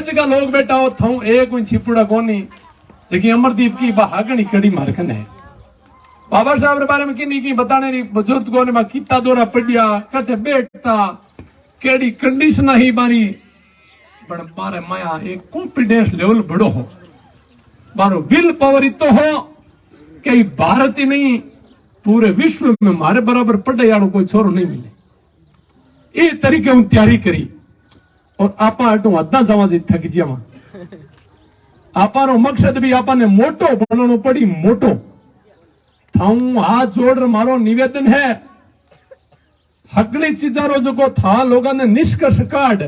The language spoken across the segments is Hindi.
जगह लोग बैठा हो था एक छिपड़ा कोनी जबकि अमरदीप की बहागणी कड़ी मारखन है बाबा साहब के बारे में किन्नी की बताने नहीं बुजुर्ग को ने किता दौरा पड़िया कटे बैठता केड़ी कंडीशन ही बारी पण मारे माया एक कॉन्फिडेंस लेवल बड़ो हो मारो विल पावर इतो हो कि भारत ही नहीं पूरे विश्व में मारे बराबर पढ़े यारो कोई छोरो नहीं मिले ये तरीके हूं तैयारी करी और आपा हटू अद्धा जावा जी थक जावा आपानो मकसद भी आपाने मोटो बननो पड़ी मोटो थाऊ हाथ जोड़ मारो निवेदन है हकड़ी चीजारो जो को था लोगों ने निष्कर्ष काट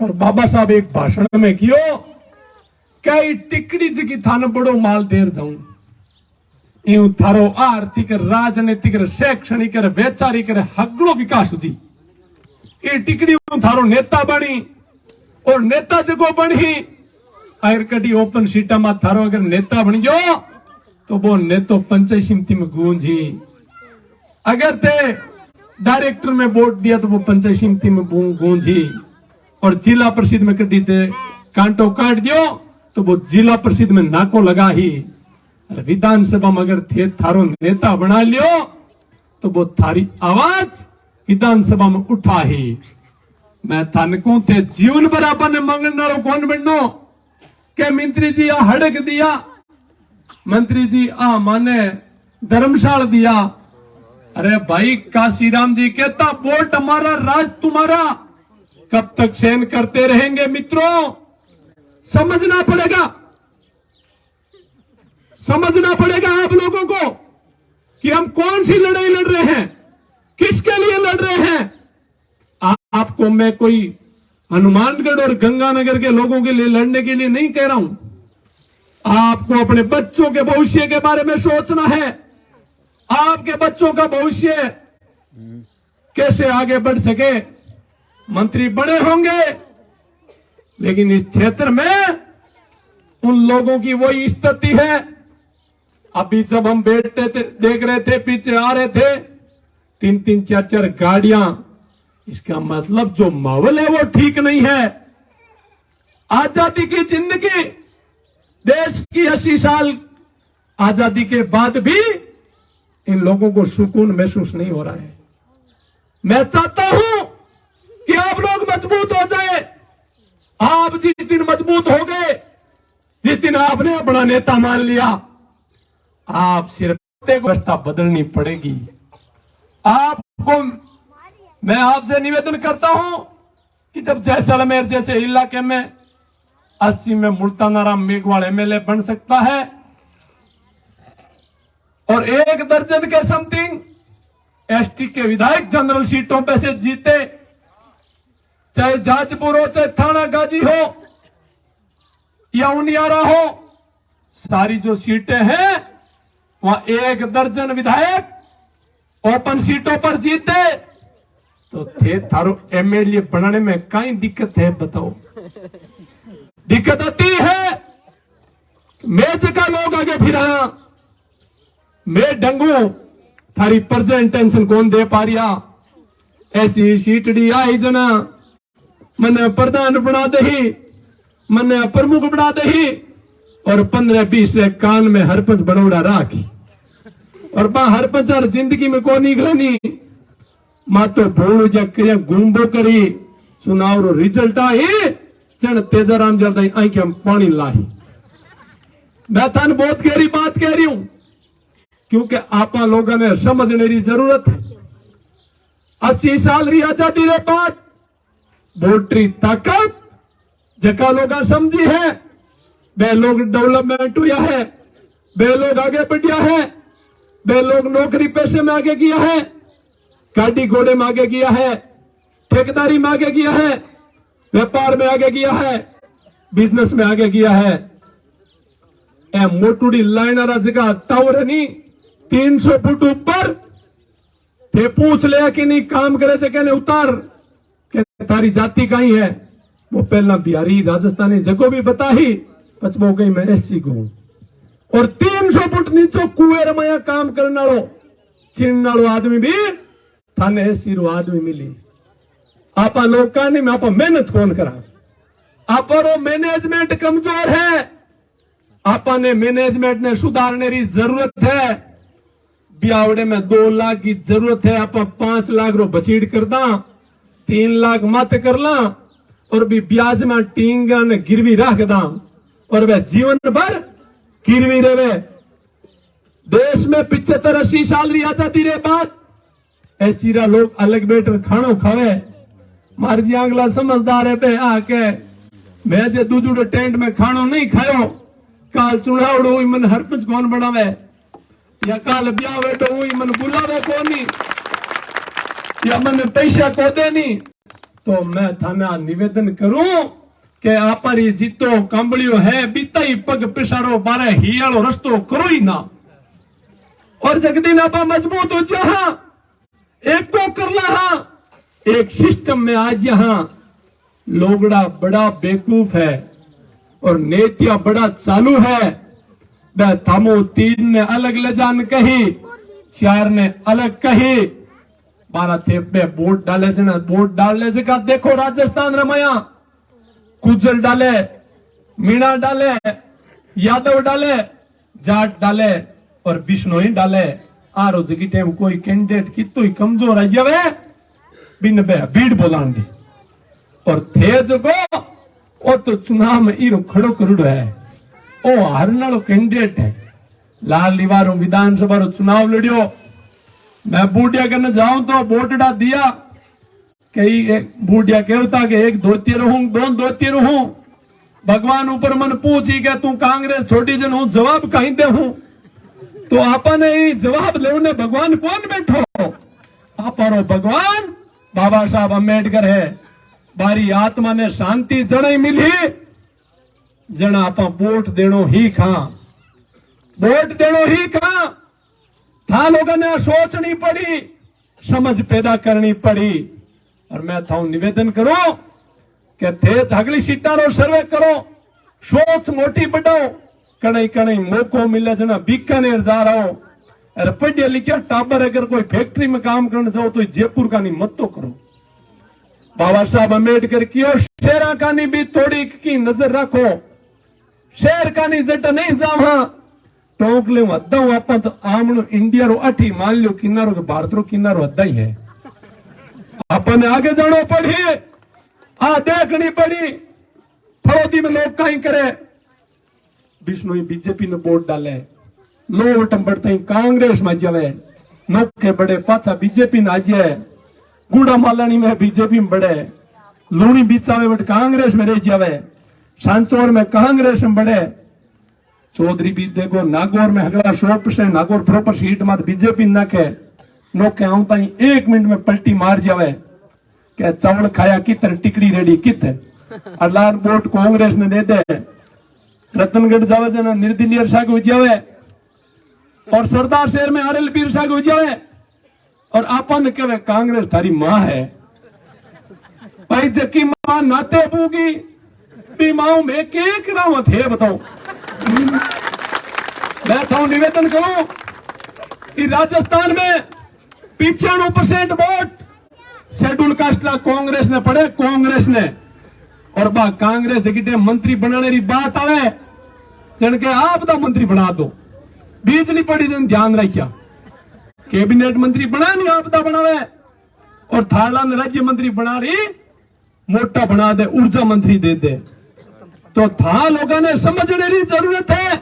और बाबा साहब एक भाषण में कियो कई टिकड़ी जी की थाने बड़ो माल देर जाऊं यूं थारो आर्थिक राजनीतिक शैक्षणिक वैचारिक हगड़ो विकास जी ये टिकड़ी थारो नेता बनी और नेता जगो बनी आयर कटी ओपन सीटा में थारो अगर नेता बन गयो तो वो नेतो पंचायत समिति में गूंजी अगर ते डायरेक्टर में वोट दिया तो वो पंचायत समिति में गूंजी और जिला परिषद में कटी थे कांटो काट दियो तो वो जिला परिषद में नाको लगा ही विधानसभा में अगर थे थारो नेता बना लियो तो वो थारी आवाज विधानसभा में उठा ही मैं थानकों थे जीवन बराबर ने मांगने वालों कौन बननो के मंत्री जी आ हड़क दिया मंत्री जी आ माने धर्मशाला दिया अरे भाई काशीराम जी कहता वोट हमारा राज तुम्हारा कब तक सहन करते रहेंगे मित्रों समझना पड़ेगा आप लोगों को कि हम कौन सी लड़ाई लड़ रहे हैं किसके लिए लड़ रहे हैं आपको मैं कोई हनुमानगढ़ और गंगानगर के लोगों के लिए लड़ने के लिए नहीं कह रहा हूं आपको अपने बच्चों के भविष्य के बारे में सोचना है आपके बच्चों का भविष्य कैसे आगे बढ़ सके मंत्री बड़े होंगे लेकिन इस क्षेत्र में उन लोगों की वही स्थिति है अभी जब हम बैठते थे देख रहे थे पीछे आ रहे थे 3-3 4-4 गाड़ियां इसका मतलब जो माहौल है वो ठीक नहीं है आजादी की जिंदगी देश की 80 साल आजादी के बाद भी इन लोगों को सुकून महसूस नहीं हो रहा है मैं चाहता हूं कि आप लोग मजबूत हो जाए आप जिस दिन मजबूत हो गए जिस दिन आपने अपना नेता मान लिया आप सिर्फ व्यवस्था बदलनी पड़ेगी आपको मैं आपसे निवेदन करता हूं कि जब जैसलमेर जैसे इलाके में 80 में मुल्तान राम मेघवाल एमएलए बन सकता है और 1 दर्जन के समथिंग एसटी के विधायक जनरल सीटों पे से जीते चाहे जाजपुर हो चाहे थाना गाजी हो या उनियारा हो सारी जो सीटें हैं वहां 1 दर्जन विधायक ओपन सीटों पर जीते तो थे थारो एमएलए बनाने में कई दिक्कत है बताओ दिक्कत आती है मैं जगह लोग आगे फिरा मैं डंगू थारी प्रेजेंटेशन कौन दे पा रिया ऐसी सीटड़ी आई जना मने प्रधान बना दही मने प्रमुख बना दही और 15-20 कान में हरपंच बनौड़ा राखी और बा हरपंच जिंदगी में को निकलनी मा तो भोलू जक्रिया गुंबो करी सुनाव रिजल्ट आई चन तेजाराम जल्दी आई के हम पानी लाई मैं थान बहुत गहरी बात कह रही हूं क्योंकि आप लोगों ने समझने की जरूरत है 80 साल री आजादी के बाद वोटरी ताकत जका लोग समझी है वे लोग डेवलपमेंट हुआ है वे लोग आगे बढ़िया है वे लोग नौकरी पेशे में आगे किया है गाड़ी घोड़े में आगे किया है ठेकेदारी में आगे किया है व्यापार में आगे किया है बिजनेस में आगे किया है ए मोटूडी लाइन जगह टावर नहीं 300 फुट ऊपर थे पूछ लिया कि नहीं काम करे से कहने उतार के तारी जाति कहीं है वो पहला बिहारी राजस्थानी जगह भी बता ही पचमो गई मैं एससी को और 300 फुट नीचे कुएं में काम करने वालों चिन्ह वालों आदमी भी थाने एससी रो आदमी मिली आपा लोग का नहीं मैं आपा मेहनत कौन करा आपरो मैनेजमेंट कमजोर है, आपने मैनेजमेंट ने सुधारने की जरूरत है। ब्यावड़े में 2 लाख की जरूरत है, आप 5 लाख रो बचीड़ कर दा, 3 लाख मत कर ला और भी ब्याज में टींगा ने गिरवी रख दा और वह जीवन भर गिरवी रहे। देश में 75-80 साल री आजादी रे बाद ऐसी लोग अलग बैठकर खानो खावे। मार जी अगला समझदार है पे आके मैं जे दूजुड़े टेंट में खानो नहीं खायो, काल चुनावड़ो हुई मन हरपंच कौन बनावे या काल ब्याह बैठो हुई मन बुलावे कोनी या मन पैसा को दे नहीं। तो मैं थाना निवेदन करूं कि आपरी जीतो कांबड़ियो है बीता ही पग पिसारो बारे हियालो रस्तो करो ही ना और जगदीन आपा मजबूत हो जहां एक को कर रहा एक सिस्टम में आज यहां लोगड़ा बड़ा बेवकूफ है और नेतिया बड़ा चालू है। वह थामो 3 ने अलग ले जान कही, 4 ने अलग कही, 12 थे पे वोट डाले जना वोट डालने से का देखो राजस्थान रमाया गुजर डाले, मीणा डाले, यादव डाले, जाट डाले और बिश्नोई डाले। आरो जगी टेम कोई कैंडिडेट कितो ही कमजोर आ जावे बिन बे भीड़ बोलान दी और थे जगो ओ तो चुनाव में इरो खड़ो करुड़ो है, ओ हारने वालो कैंडिडेट है। लाल निवारो विधानसभा रो चुनाव लड़ियो, मैं बूढ़िया करने जाऊं तो वोटड़ा दिया, कई बूढ़िया कहता कि एक धोती रहूं, 2 धोती रहूं। भगवान ऊपर मन पूछी के तू कांग्रेस छोड़ी जन हूं, जवाब कहीं दे हूं। तो आपने जवाब लेने भगवान कौन बैठो? आपरो भगवान बाबा साहब अम्बेडकर है। बारी आत्मा ने शांति जने मिली जना आप वोट देनो ही खा, वोट देनो ही खा। था लोगों ने सोचनी पड़ी, समझ पैदा करनी पड़ी और मैं था निवेदन करो कि थे अगली सीटा रो सर्वे करो, सोच मोटी बढ़ाओ। कहीं कहीं मौको मिले जना बीकानेर जा रहा हो अरे पढ़िया लिखा टाबर अगर कोई फैक्ट्री में काम करने जाओ तो जयपुर का नहीं मत तो करो। बाबा साहब अम्बेडकर कियो शेरा का नहीं भी थोड़ी की नजर रखो, शेर का नहीं जट नहीं जावा टोक ले अद्दा आप तो आमनो इंडिया रो अठी मान लो किनारो के भारत रो किनारो अद्दा ही है। अपन आगे जानो पड़ी, आ देखनी पड़ी फरोदी में लोग कहीं करे। बिश्नोई बीजेपी ने वोट डाले, 9 वोट बढ़ते ही कांग्रेस में जावे, 9 के बड़े पाचा बीजेपी ना जाए, गुड़ा मालानी में बीजेपी में बढ़े, लूणी बीचावे बट कांग्रेस में रह जावे, सांचौर में कांग्रेस में बढ़े, चौधरी भी देखो नागौर में अगला 100% नागौर प्रॉपर सीट मत बीजेपी ना के नो के आऊता ही 1 मिनट में पलटी मार जावे के चावल खाया कितर टिकड़ी रेडी कित अल्लाह वोट कांग्रेस ने दे दे। रतनगढ़ जावे जना निर्दलीय शाह को जावे और सरदार शहर में आरएल पीर शाह को जावे और आपन कहे कांग्रेस थारी मां है। भाई जकी मां नाते पूगी भी मां में के कराव थे बताओ। मैं था निवेदन करूं कि राजस्थान में 95% वोट शेड्यूल कास्ट कांग्रेस ने पड़े, कांग्रेस ने और बा कांग्रेस जगह मंत्री बनाने की बात आवे जन के आप दा मंत्री बना दो, बीच नहीं पड़ी जन ध्यान रखिया कैबिनेट मंत्री बना नहीं आप दा बनावे और थाला ने राज्य मंत्री बना रही मोटा बना दे, ऊर्जा मंत्री दे दे। तो था लोगों ने समझने की जरूरत है,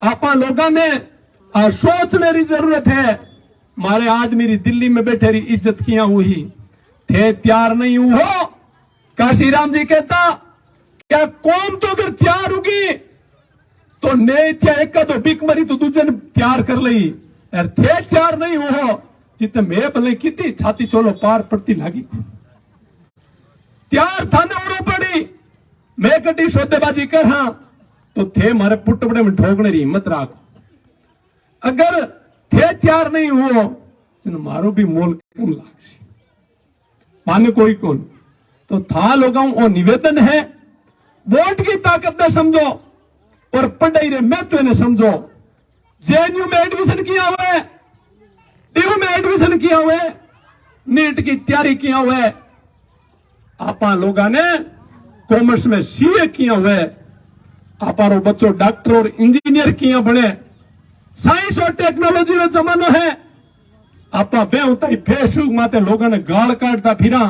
आपा लोगों ने सोचने की जरूरत है। मारे आदमी री दिल्ली में बैठे रही इज्जत किया हुई थे तैयार नहीं हो। काशी राम जी कहता क्या कौम तो अगर तैयार होगी तो ने क्या एक का तो बिक मरी तो दूसरे ने तैयार कर ली यार, थे तैयार नहीं हो जितने मैं भले कितनी छाती चोलो पार पड़ती लगी तैयार था ना उड़ो पड़ी मैं कटी सौदेबाजी कर हाँ तो थे मारे पुट बड़े में ठोकने की हिम्मत राख। अगर थे तैयार नहीं हो तो मारो भी मोल कम लाग माने कोई कौन। तो था लोगों वो निवेदन है वोट की ताकत ने समझो और पढ़ाई रे महत्व ने समझो। जेएनयू में एडमिशन किया हुआ है, डीयू में एडमिशन किया हुआ है, नीट की तैयारी किया हुआ है। आपा लोगों ने कॉमर्स में सीए किया हुए, हमारो बच्चों डॉक्टर और इंजीनियर किया बने। साइंस और टेक्नोलॉजी रो जमानो है। आपा बेहता ही फेसबुक माते लोगों ने गाल काटता फिरा,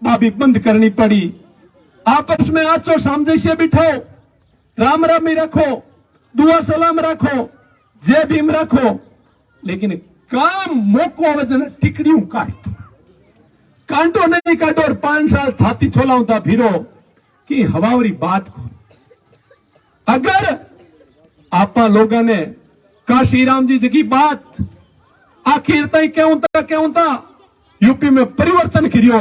बाबी बंद करनी पड़ी। आपस में आचो समझे से बिठाओ, राम रामी रखो, दुआ सलाम रखो, जय भीम रखो, लेकिन काम मोको वजन टिकड़ियों काटो, कांटो नहीं काटो और 5 साल छाती छोलाऊता फिरो कि हवावरी बात को। अगर आपा लोगों ने काशी राम जी की बात आखिर तक क्यों था यूपी में परिवर्तन करियो,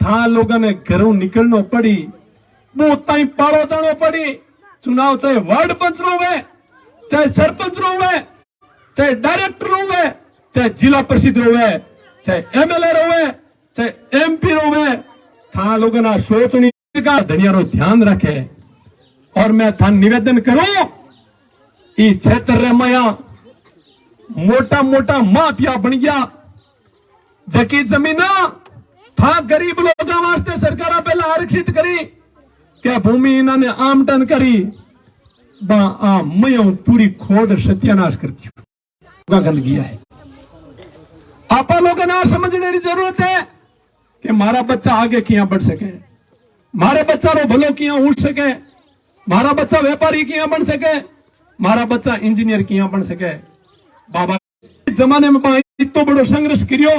था लोगों ने घरों निकलना पड़ी, वो ताई पाड़ो जानो पड़ी। चुनाव चाहे वार्ड पंच रो हुए, चाहे सरपंच रो हुए, चाहे डायरेक्टर रो हुए, चाहे जिला परिषद रो हुए, चाहे एमएलए रो हुए, चाहे एमपी रो हुए, था लोगों ना सोचनी का धनिया रो ध्यान रखे। और मैं था निवेदन करूं, ई क्षेत्र रे माया मोटा मोटा माफिया बन गया, जकी जमीन था गरीब लोगों वास्ते सरकार पहले आरक्षित करी, क्या भूमि इन्होंने आमटन करी, मैं पूरी खोद सत्यानाश करती हूं, गल गया है। आप लोगों ने समझने की जरूरत है कि मारा बच्चा आगे किया बढ़ सके, मारे बच्चा रो भलो किया उठ सके, मारा बच्चा व्यापारी किया बन सके, मारा बच्चा इंजीनियर किया बन सके। बाबा जमाने में इतना बड़ो संघर्ष करियो,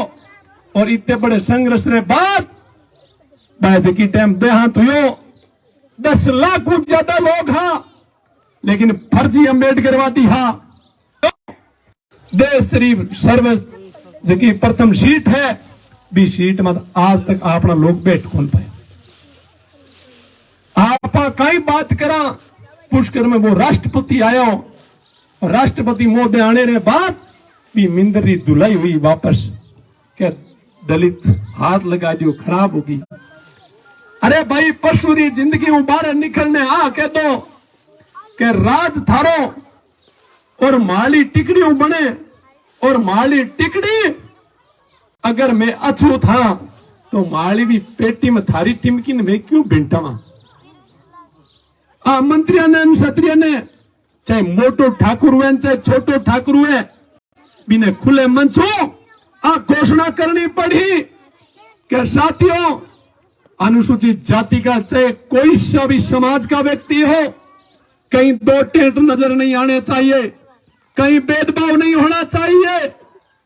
और इतने बड़े संघर्ष रे बाद की टाइम देहांत हुयो, 10 लाख को ज्यादा लोग हाँ, लेकिन फर्जी अम्बेडकरवादी हाँ। देश शरीफ सर्व जी प्रथम सीट है, भी सीट मत आज तक अपना लोग बैठ कौन पाए। आप कई बात करा, पुष्कर में वो राष्ट्रपति आयो, और राष्ट्रपति महोदय आने रे बाद भी मिंदरी दुलाई हुई वापस, क्या दलित हाथ लगा दियो खराब होगी। अरे भाई पशुरी जिंदगी बाहर निकलने आ कह दो कि राज थारो और माली टिकड़ी बने, और माली टिकड़ी अगर मैं अछू था तो माली भी पेटी में थारी टिमकी ने मैं क्यों भिंटावा। मंत्रियों ने क्षत्रिय ने चाहे मोटो ठाकुर हुए चाहे छोटो ठाकुर हुए, बिना खुले मंचों घोषणा करनी पड़ी कि साथियों अनुसूचित जाति का चाहे कोई सा भी समाज का व्यक्ति हो, कहीं 2 टेंट नजर नहीं आने चाहिए, कहीं भेदभाव नहीं होना चाहिए,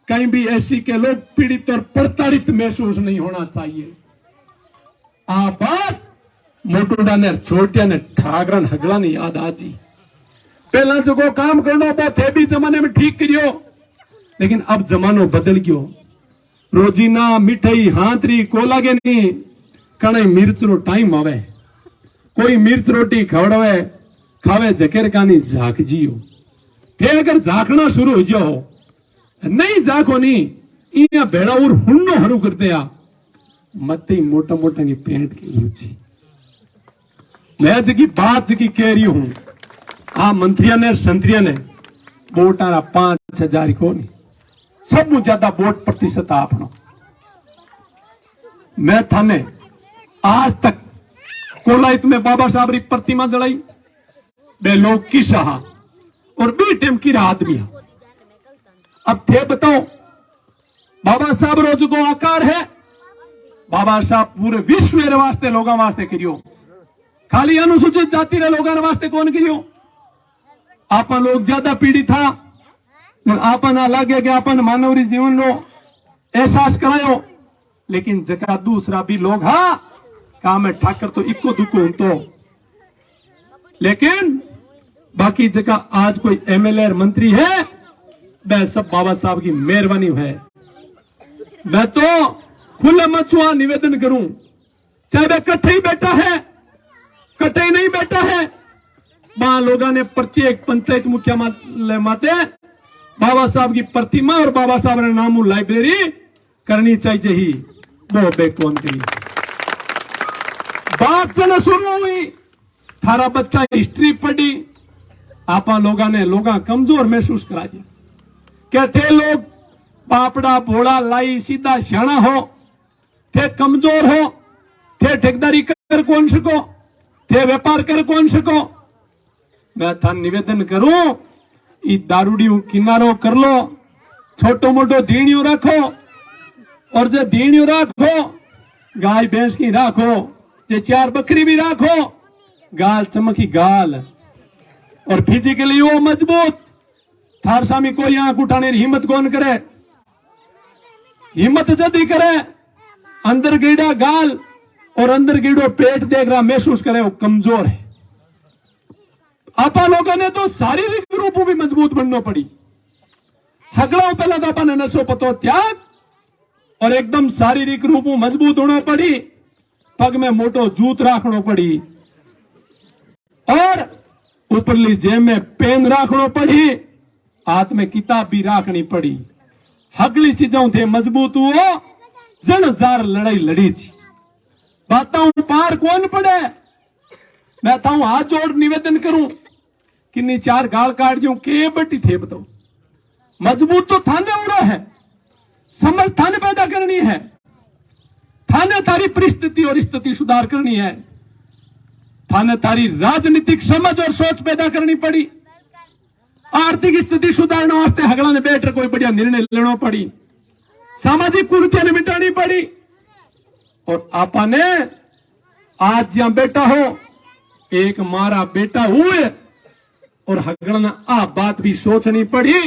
कहीं भी ऐसी के लोग पीड़ित और प्रताड़ित महसूस नहीं होना चाहिए। आप बात मोटूडा ने छोटिया ने ठाकरा हगला ने याद आजी। पहला जो को काम करना बहुत थे भी जमाने में ठीक करियो, लेकिन अब जमानो बदल गयो। रोजीना मिठाई हाथरी को लागे नहीं, कणे मिर्च रो टाइम आवे, कोई मिर्च रोटी खवड़ावे खावे जकेर कानी झाक जियो। थे अगर झाकना शुरू हो जाओ, नहीं झाको नहीं, इया भेड़ा और हुन्नो हरू करते आ मत ही मोटा मोटा की पेंट के यूची। मैं जी बात जी कह रही हूं, मंत्रियों ने संत्रियों ने वोट आ 5,000 को नहीं, सब ज्यादा वोट प्रतिशत आपनो। मैं थाने आज तक कोलाइत में बाबा साहब री प्रतिमा जड़ाई, बे लोग किस और बी टेम की आदमी। अब थे बताओ, बाबा साहब रोज को आकार है, बाबा साहब पूरे विश्व वास्ते लोगों वास्ते करियो, खाली अनुसूचित जाति रे लोगों वास्ते कौन करियो। आपा लोग ज्यादा पीड़ित था, आपा ना लगे कि आपन मानवरी जीवन नो एहसास करायो, लेकिन जका दूसरा भी लोग हाँ काम है ठाकर तो इक्को दुको तो, लेकिन बाकी जगह आज कोई एमएलए मंत्री है, वह सब बाबा साहब की मेहरबानी है। मैं तो खुले मचुआ निवेदन करूं, चाहे वह कट्ठे ही बैठा है, कट्ठे ही नहीं बैठा है, वहां लोगों ने प्रत्येक पंचायत मुख्यालय माते बाबा साहब की प्रतिमा और बाबा साहब ने नाम लाइब्रेरी करनी चाहिए ही। वो बेकौन की बात चलो शुरू हुई, थारा बच्चा हिस्ट्री पढ़ी, आपा लोगों ने लोगा कमजोर महसूस करा दिया। कहते लोग पापड़ा भोला लाई सीधा सियाणा हो, थे कमजोर हो, थे ठेकेदारी कर कौन सको, थे व्यापार कर कौन सको। मैं था निवेदन करूं, ई दारूडियों किनारो कर लो, छोटो मोटो दीणियों रखो, और जो दीणियों रखो गाय भैंस की राखो, जे 4 बकरी भी राखो, गाल चमकी गाल, और फिजिकली वो मजबूत। थार सामी कोई आंख उठाने की हिम्मत कौन करे, हिम्मत जदी करे अंदर गिड़ा गाल और अंदर गिड़ो पेट देख रहा महसूस करे वो कमजोर है। आपा लोगों ने तो शारीरिक रूप भी मजबूत बनना पड़ी। हगड़ाओं पहला तो अपन नशो पतो त्याग और एकदम शारीरिक रूप मजबूत होना पड़ी। पग में मोटो जूत राखनो पड़ी और ऊपरली जेब में पेन राखनो पड़ी, हाथ में किताब भी राखनी पड़ी। हगली चीजों थे मजबूत हुओ जन जार लड़ाई लड़ी थी। बातों पार कौन पड़े। मैं था हाथ जोड़ निवेदन करूं किन्नी 4 गाल काट जो के बटी थे बताओ। मजबूत तो थाने उड़ा है, समझ थाने पैदा करनी है, थाने तारी परिस्थिति और स्थिति सुधार करनी है, थाने तारी राजनीतिक समझ और सोच पैदा करनी पड़ी। आर्थिक स्थिति सुधारने वास्ते हगड़ा ने बैठ कोई बढ़िया निर्णय लेना पड़ी, सामाजिक कुरीतियां ने मिटानी पड़ी। और आपा ने आज जहां बेटा हो, एक मारा बेटा हुए और हगड़ा ने आ बात भी सोचनी पड़ी।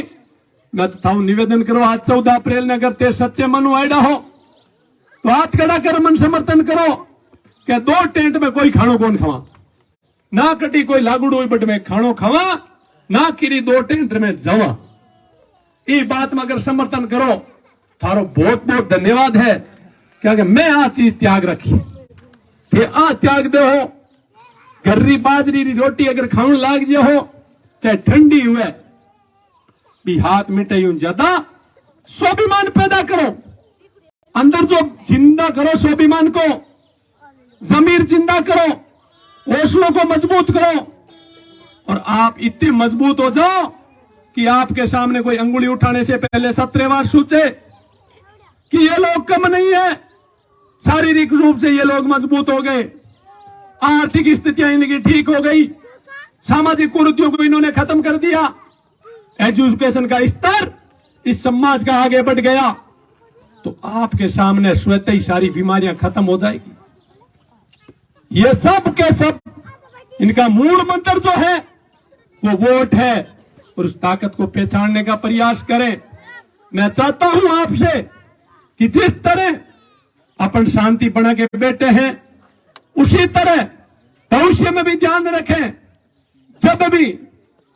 मैं तो था निवेदन करो, आज 14 अप्रैल ने अगर ते सच्चे मनु आयडा हो तो हाथ खड़ा कर मन समर्थन करो कि 2 टेंट में कोई खानो कौन खावा, ना कटी कोई लागूडो बट में खानो खावा, ना किरी 2 टेंट में जवा। ये बात में अगर समर्थन करो थारो बहुत बहुत धन्यवाद है, क्योंकि मैं आ चीज त्याग रखी थे। आ त्याग दे हो, गर्री बाजरी री रोटी अगर खाने लाग जे हो, चाहे ठंडी हुए भी हाथ मिटे यूं ज्यादा स्वाभिमान पैदा करो, अंदर जो जिंदा करो स्वाभिमान को, जमीर जिंदा करो, हौसलों को मजबूत करो। और आप इतने मजबूत हो जाओ कि आपके सामने कोई अंगुली उठाने से पहले 17 बार सोचे कि ये लोग कम नहीं है, शारीरिक रूप से ये लोग मजबूत हो गए, आर्थिक स्थितियां इनकी ठीक हो गई, सामाजिक कुरीतियों को इन्होंने खत्म कर दिया, एजुकेशन का स्तर इस समाज का आगे बढ़ गया, तो आपके सामने स्वतः ही सारी बीमारियां खत्म हो जाएगी। ये सब के सब इनका मूल मंत्र जो है वो वोट है, और उस ताकत को पहचानने का प्रयास करें। मैं चाहता हूं आपसे कि जिस तरह अपन शांति बना के बैठे हैं, उसी तरह भविष्य में भी ध्यान रखें। जब भी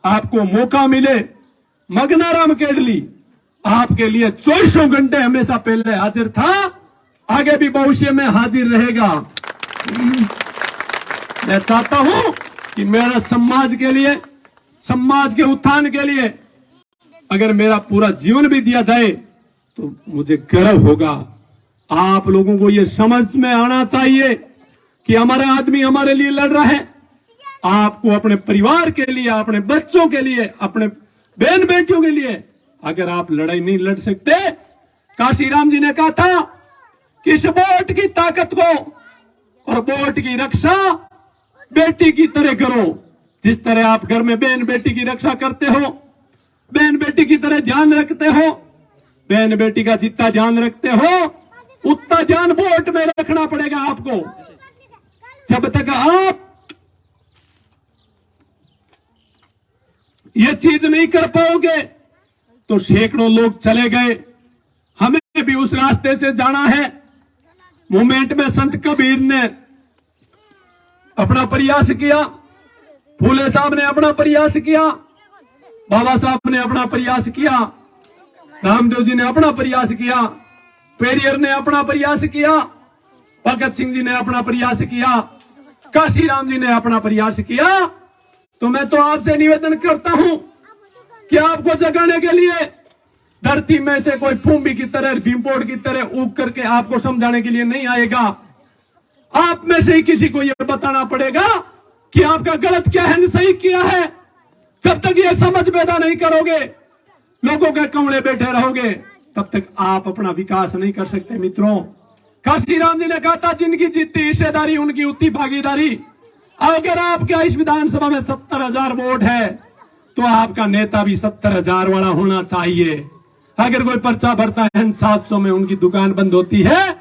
आपको मौका मिले, मगनाराम केडली आपके लिए 24 घंटे हमेशा पहले हाजिर था, आगे भी भविष्य में हाजिर रहेगा। मैं चाहता हूं कि मेरा समाज के लिए, समाज के उत्थान के लिए अगर मेरा पूरा जीवन भी दिया जाए तो मुझे गर्व होगा। आप लोगों को यह समझ में आना चाहिए कि हमारा आदमी हमारे लिए लड़ रहा है। आपको अपने परिवार के लिए, अपने बच्चों के लिए, अपने बहन बेटियों के लिए अगर आप लड़ाई नहीं लड़ सकते, काशीराम जी ने कहा था कि इस वोट की ताकत को और वोट की रक्षा बेटी की तरह करो। जिस तरह आप घर में बहन बेटी की रक्षा करते हो, बहन बेटी की तरह ध्यान रखते हो, बहन बेटी का जितना ध्यान रखते हो उतना ध्यान वोट में रखना पड़ेगा आपको। जब तक आप ये चीज नहीं कर पाओगे तो सैकड़ों लोग चले गए, हमें भी उस रास्ते से जाना है। मूवमेंट में संत कबीर ने अपना प्रयास किया, फूले साहब ने अपना प्रयास किया, बाबा साहब ने अपना प्रयास किया, रामदेव जी ने अपना प्रयास किया, पेरियर ने अपना प्रयास किया, भगत सिंह जी ने अपना प्रयास किया, काशीराम जी ने अपना प्रयास किया। तो मैं तो आपसे निवेदन करता हूं कि आपको जगाने के लिए धरती में से कोई फूंबी की तरह, भीमपोड़ की तरह उग करके आपको समझाने के लिए नहीं आएगा। आप में से ही किसी को यह बताना पड़ेगा कि आपका गलत क्या है, सही किया है। जब तक ये समझ पैदा नहीं करोगे, लोगों के कमरे बैठे रहोगे, तब तक आप अपना विकास नहीं कर सकते। मित्रों, काशीराम जी ने कहा था, जिनकी जितनी हिस्सेदारी उनकी उतनी भागीदारी। अगर आपके इस विधानसभा में 70,000 वोट है तो आपका नेता भी 70,000 वाला होना चाहिए। अगर कोई पर्चा भरता है 700 में उनकी दुकान बंद होती है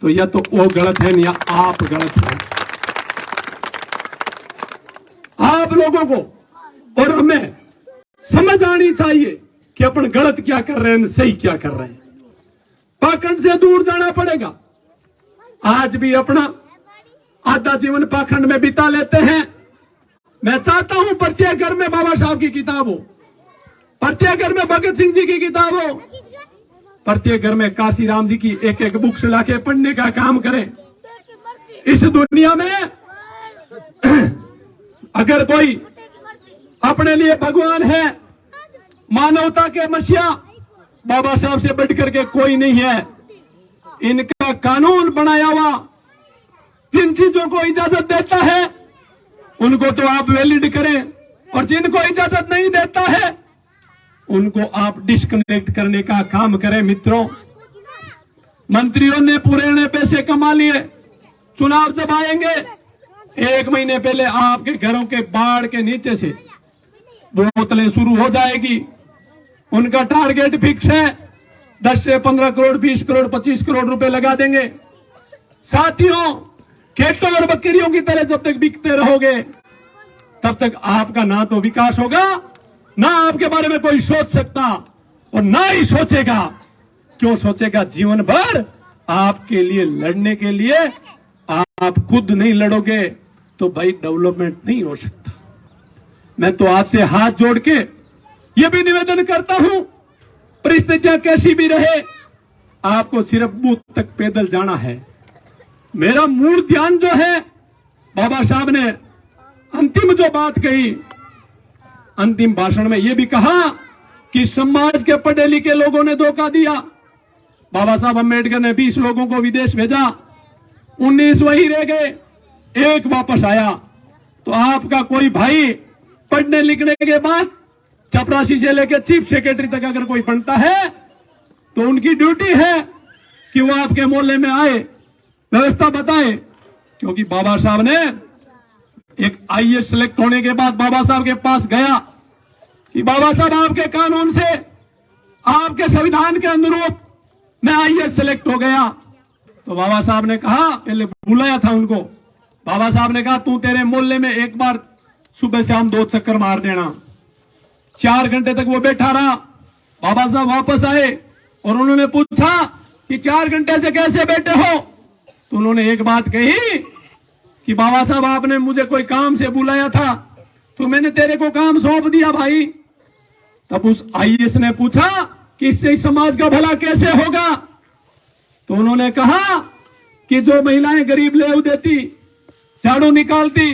तो या तो वो गलत है या आप गलत हैं। आप लोगों को और हमें समझ आनी चाहिए कि अपन गलत क्या कर रहे हैं, सही क्या कर रहे हैं। पाखंड से दूर जाना पड़ेगा। आज भी अपना आधा जीवन पाखंड में बिता लेते हैं। मैं चाहता हूं प्रत्येक घर में बाबा साहब की किताब हो, प्रत्येक घर में भगत सिंह जी की किताब हो, प्रत्येक घर में काशीराम जी की एक एक बुक्स लाके पढ़ने का काम करें। इस दुनिया में अगर कोई अपने लिए भगवान है, मानवता के मसीहा बाबा साहब से बढ़कर के कोई नहीं है। इनका कानून बनाया हुआ जिन चीजों को इजाजत देता है उनको तो आप वैलिड करें, और जिनको इजाजत नहीं देता है उनको आप डिस्कनेक्ट करने का काम करें। मित्रों, मंत्रियों ने पुराने पैसे कमा लिए, चुनाव जब आएंगे 1 महीने पहले आपके घरों के बाढ़ के नीचे से बोतलें शुरू हो जाएगी। उनका टारगेट फिक्स है, 10 से 15 करोड़, 20 करोड़, 25 करोड़ रुपए लगा देंगे। साथियों, खेतों और बकरियों की तरह जब तक बिकते रहोगे तब तक आपका ना तो विकास होगा, ना आपके बारे में कोई सोच सकता, और ना ही सोचेगा। क्यों सोचेगा? जीवन भर आपके लिए लड़ने के लिए आप खुद नहीं लड़ोगे तो भाई डेवलपमेंट नहीं हो सकता। मैं तो आपसे हाथ जोड़ के यह भी निवेदन करता हूं, परिस्थितियां कैसी भी रहे आपको सिर्फ बूथ तक पैदल जाना है। मेरा मूल ध्यान जो है, बाबा साहब ने अंतिम जो बात कही, अंतिम भाषण में यह भी कहा कि समाज के पढ़े लिखे लोगों ने धोखा दिया। बाबा साहब अम्बेडकर ने 20 लोगों को विदेश भेजा, 19 वहीं रह गए, 1 वापस आया। तो आपका कोई भाई पढ़ने लिखने के बाद चपरासी से लेकर चीफ सेक्रेटरी तक अगर कोई बनता है तो उनकी ड्यूटी है कि वो आपके मोहल्ले में आए, व्यवस्था बताए। क्योंकि बाबा साहब ने एक आईएएस सिलेक्ट होने के बाद बाबा साहब के पास गया कि बाबा साहब आपके कानून से, आपके संविधान के अनुरूप मैं आईएएस सिलेक्ट हो गया। तो बाबा साहब ने कहा, पहले बुलाया था उनको, बाबा साहब ने कहा तू तेरे मोहल्ले में एक बार सुबह शाम 2 चक्कर मार देना। 4 घंटे तक वो बैठा रहा। बाबा साहब वापस आए और उन्होंने पूछा कि 4 घंटे से कैसे बैठे हो? तो उन्होंने एक बात कही कि बाबा साहब आपने मुझे कोई काम से बुलाया था तो मैंने तेरे को काम सौंप दिया भाई। तब उस आईएएस ने पूछा कि इससे समाज का भला कैसे होगा? तो उन्होंने कहा कि जो महिलाएं गरीब लेव देती, झाड़ू निकालती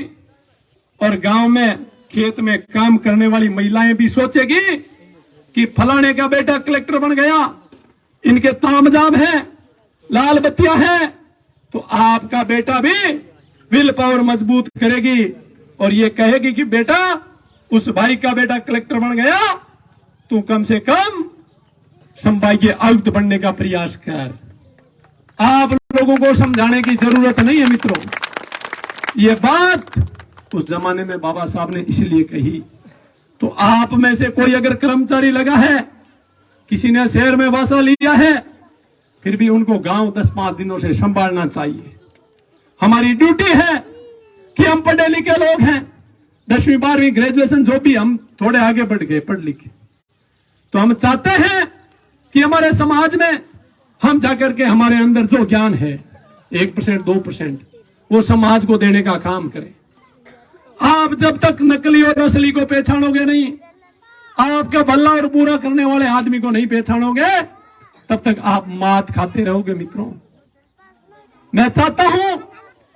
और गांव में खेत में काम करने वाली महिलाएं भी सोचेगी कि फलाने का बेटा कलेक्टर बन गया, इनके तामझाम है, लाल बत्तियां है, तो आपका बेटा भी विल पावर मजबूत करेगी और ये कहेगी कि बेटा उस भाई का बेटा कलेक्टर बन गया, तू कम से कम संभागीय आयुक्त बनने का प्रयास कर। आप लोगों को समझाने की जरूरत नहीं है मित्रों। ये बात उस जमाने में बाबा साहब ने इसलिए कही। तो आप में से कोई अगर कर्मचारी लगा है, किसी ने शहर में वासा लिया है, फिर भी उनको गांव 10-5 दिनों से संभालना चाहिए। हमारी ड्यूटी है कि हम पढ़े लिखे लोग हैं, 10वीं 12वीं ग्रेजुएशन जो भी, हम थोड़े आगे बढ़ गए पढ़ लिखे, तो हम चाहते हैं कि हमारे समाज में हम जाकर के हमारे अंदर जो ज्ञान है 1% 2% वो समाज को देने का काम करें। आप जब तक नकली और असली को पहचानोगे नहीं, आपका भला और बुरा करने वाले आदमी को नहीं पहचानोगे, तब तक आप मात खाते रहोगे मित्रों। मैं चाहता हूं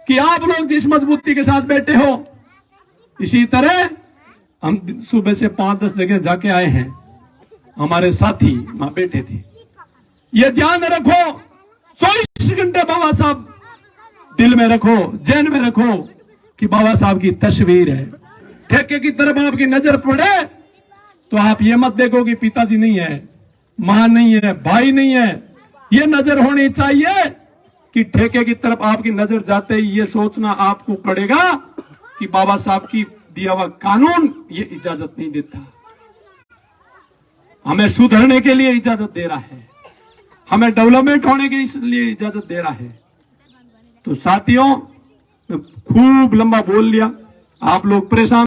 कि आप लोग जिस मजबूती के साथ बैठे हो, इसी तरह हम सुबह से 5-10 जगह जाके आए हैं, हमारे साथी वहां बैठे थे। ये ध्यान रखो, 24 घंटे बाबा साहब दिल में रखो, जहन में रखो कि बाबा साहब की तस्वीर है। ठेके की तरफ आपकी नजर पड़े तो आप ये मत देखो कि पिताजी नहीं है, मां नहीं है, भाई नहीं है। ये नजर होनी चाहिए कि ठेके की तरफ आपकी नजर जाते ही ये सोचना आपको पड़ेगा कि बाबा साहब की दिया हुआ कानून ये इजाजत नहीं देता। हमें सुधरने के लिए इजाजत दे रहा है, हमें डेवलपमेंट होने के लिए इजाजत दे रहा है। तो साथियों, खूब लंबा बोल लिया, आप लोग परेशान